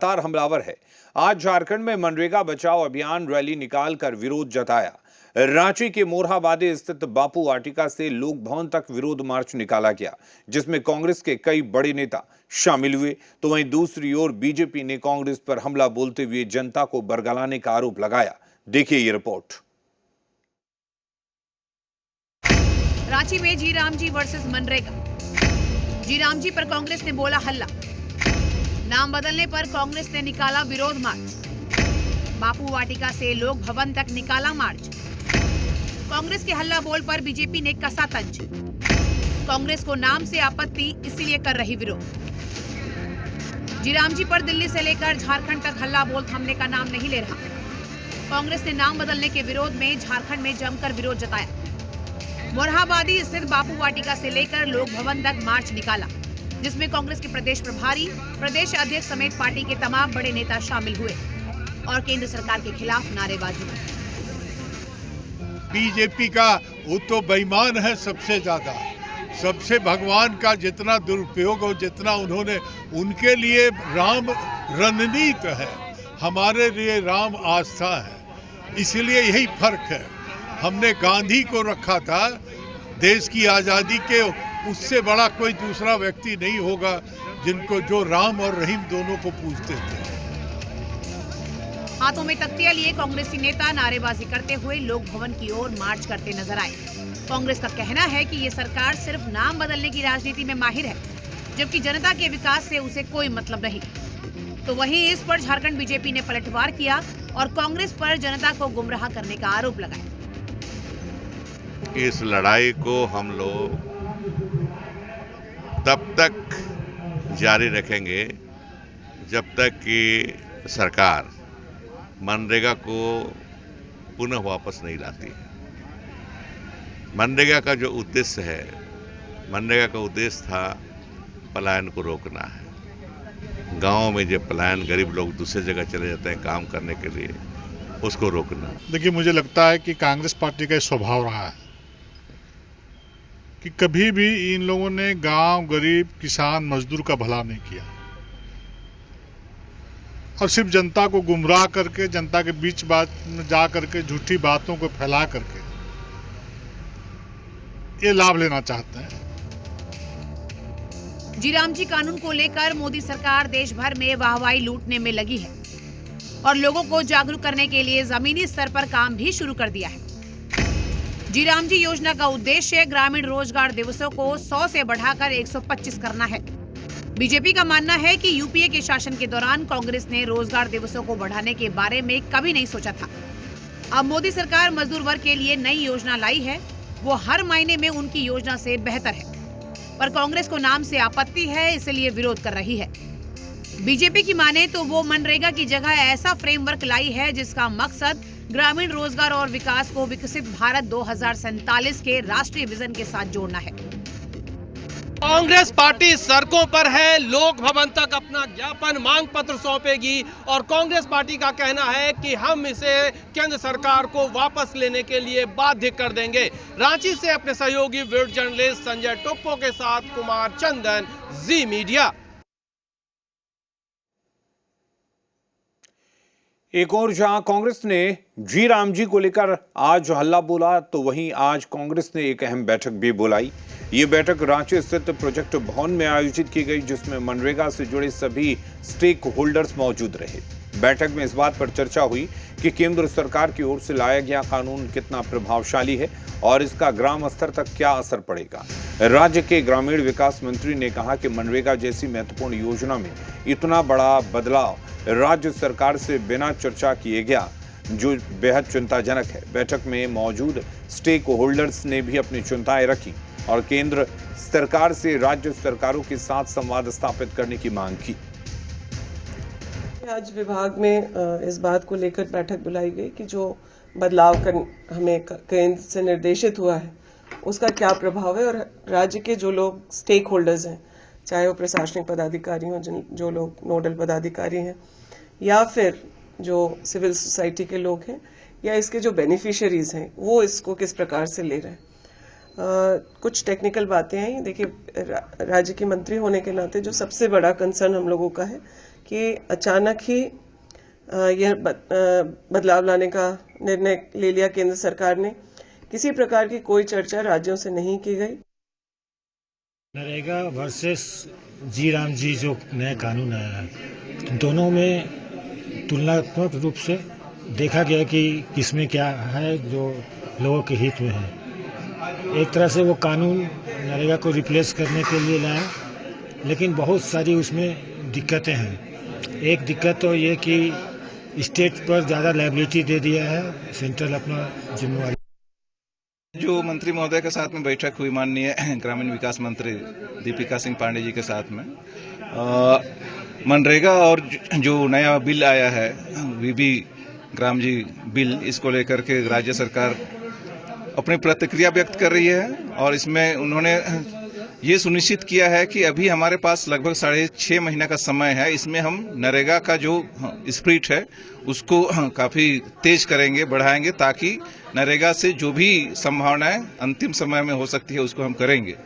लगातार हमलावर है। आज झारखंड में मनरेगा बचाओ अभियान रैली निकालकर विरोध जताया। रांची के मोरहाबादी स्थित बापू वाटिका से लोक भवन तक विरोध मार्च निकाला गया, जिसमें कांग्रेस के कई बड़े नेता शामिल हुए। तो वहीं दूसरी ओर बीजेपी ने कांग्रेस पर हमला बोलते हुए जनता को बरगलाने का आरोप लगाया। देखिए ये रिपोर्ट। रांची में जी राम जी वर्सेस मनरेगा। जी राम जी पर कांग्रेस ने बोला हल्ला। नाम बदलने पर कांग्रेस ने निकाला विरोध मार्च। बापू वाटिका से लोक भवन तक निकाला मार्च। कांग्रेस के हल्ला बोल पर बीजेपी ने कसा तंज। कांग्रेस को नाम से आपत्ति, इसीलिए कर रही विरोध। जी राम जी पर दिल्ली से लेकर झारखंड तक हल्ला बोल थमने का नाम नहीं ले रहा। कांग्रेस ने नाम बदलने के विरोध में झारखंड में जमकर विरोध जताया। मोरहाबादी स्थित बापू वाटिका से लेकर लोक भवन तक मार्च निकाला, जिसमें कांग्रेस के प्रदेश प्रभारी, प्रदेश अध्यक्ष समेत पार्टी के तमाम बड़े नेता शामिल हुए और केंद्र सरकार के खिलाफ नारेबाजी की। बीजेपी का वो तो बेईमान है सबसे ज्यादा। सबसे भगवान का जितना दुरुपयोग और जितना उन्होंने, उनके लिए राम रणनीत है, हमारे लिए राम आस्था है। इसलिए यही फर्क है। हमने गांधी को रखा था देश की आज़ादी के, उससे बड़ा कोई दूसरा व्यक्ति नहीं होगा जिनको जो राम और रहीम दोनों को पूजते थे। हाथों में तख्तियां लिए कांग्रेसी नेता नारेबाजी करते हुए लोक भवन की ओर मार्च करते नजर आए। कांग्रेस का कहना है कि ये सरकार सिर्फ नाम बदलने की राजनीति में माहिर है, जबकि जनता के विकास से उसे कोई मतलब नहीं। तो वहीं इस पर झारखंड बीजेपी ने पलटवार किया और कांग्रेस पर जनता को गुमराह करने का आरोप लगाया। इस लड़ाई को हम लोग तब तक जारी रखेंगे जब तक कि सरकार मनरेगा को पुनः वापस नहीं लाती है। मनरेगा का जो उद्देश्य है, मनरेगा का उद्देश्य था पलायन को रोकना है। गाँव में जो पलायन, गरीब लोग दूसरी जगह चले जाते हैं काम करने के लिए, उसको रोकना। देखिए, मुझे लगता है कि कांग्रेस पार्टी का स्वभाव रहा है कि कभी भी इन लोगों ने गांव, गरीब, किसान, मजदूर का भला नहीं किया और सिर्फ जनता को गुमराह करके, जनता के बीच बात में जा करके झूठी बातों को फैला करके ये लाभ लेना चाहते हैं। जी राम जी कानून को लेकर मोदी सरकार देश भर में वाहवाही लूटने में लगी है और लोगों को जागरूक करने के लिए जमीनी स्तर पर काम भी शुरू कर दिया है। जी राम जी योजना का उद्देश्य ग्रामीण रोजगार दिवसों को 100 से बढ़ाकर 125 करना है। बीजेपी का मानना है कि यूपीए के शासन के दौरान कांग्रेस ने रोजगार दिवसों को बढ़ाने के बारे में कभी नहीं सोचा था। अब मोदी सरकार मजदूर वर्ग के लिए नई योजना लाई है, वो हर महीने में उनकी योजना से बेहतर है, पर कांग्रेस को नाम से आपत्ति है, इसलिए विरोध कर रही है। बीजेपी की माने तो वो मनरेगा की जगह ऐसा फ्रेमवर्क लाई है जिसका मकसद ग्रामीण रोजगार और विकास को विकसित भारत 2047 के राष्ट्रीय विजन के साथ जोड़ना है। कांग्रेस पार्टी सड़कों पर है, लोक भवन तक अपना ज्ञापन मांग पत्र सौंपेगी और कांग्रेस पार्टी का कहना है कि हम इसे केंद्र सरकार को वापस लेने के लिए बाध्य कर देंगे। रांची से अपने सहयोगी वीडियो जर्नलिस्ट संजय टोप्पो के साथ कुमार चंदन, जी मीडिया। एक और जहां कांग्रेस ने जी राम जी को लेकर आज हल्ला बोला, तो वहीं आज कांग्रेस ने एक अहम बैठक भी बुलाई। ये बैठक रांची स्थित प्रोजेक्ट भवन में आयोजित की गई, जिसमें मनरेगा से जुड़े सभी स्टेक होल्डर्स मौजूद रहे। बैठक में इस बात पर चर्चा हुई कि केंद्र सरकार की ओर से लाया गया कानून कितना प्रभावशाली है और इसका ग्राम स्तर तक क्या असर पड़ेगा। राज्य के ग्रामीण विकास मंत्री ने कहा कि मनरेगा जैसी महत्वपूर्ण योजना में इतना बड़ा बदलाव राज्य सरकार से बिना चर्चा किए गया, जो बेहद चिंताजनक है। बैठक में मौजूद स्टेक होल्डर्स ने भी अपनी चिंताएं रखी और केंद्र सरकार से राज्य सरकारों के साथ संवाद स्थापित करने की मांग की। आज विभाग में इस बात को लेकर बैठक बुलाई गई कि जो बदलाव हमें केंद्र से निर्देशित हुआ है उसका क्या प्रभाव है और राज्य के जो लोग स्टेक होल्डर्स हैं, चाहे वो प्रशासनिक पदाधिकारी हों, जो लोग नोडल पदाधिकारी हैं, या फिर जो सिविल सोसाइटी के लोग हैं, या इसके जो बेनिफिशियरीज हैं, वो इसको किस प्रकार से ले रहे हैं। कुछ टेक्निकल बातें हैं। देखिए, राज्य के मंत्री होने के नाते जो सबसे बड़ा कंसर्न हम लोगों का है कि अचानक ही यह बदलाव लाने का निर्णय ले लिया केंद्र सरकार ने। किसी प्रकार की कोई चर्चा राज्यों से नहीं की गई। नरेगा वर्सेस जी राम जी जो नया कानून आया है, दोनों में तुलनात्मक रूप से देखा गया कि किसमें क्या है जो लोगों के हित में है। एक तरह से वो कानून नरेगा को रिप्लेस करने के लिए लाया, लेकिन बहुत सारी उसमें दिक्कतें हैं। एक दिक्कत तो ये कि स्टेट पर ज़्यादा लायबिलिटी दे दिया है, सेंट्रल अपना जिम्मेवारी। जो मंत्री महोदय के साथ में बैठक हुई माननीय ग्रामीण विकास मंत्री दीपिका सिंह पांडे जी के साथ में, मनरेगा और जो नया बिल आया है वीबी ग्राम जी बिल, इसको लेकर के राज्य सरकार अपनी प्रतिक्रिया व्यक्त कर रही है और इसमें उन्होंने ये सुनिश्चित किया है कि अभी हमारे पास लगभग 6.5 महीना का समय है। इसमें हम नरेगा का जो स्पिरिट है उसको काफी तेज करेंगे, बढ़ाएंगे, ताकि नरेगा से जो भी संभावनाएं अंतिम समय में हो सकती है उसको हम करेंगे।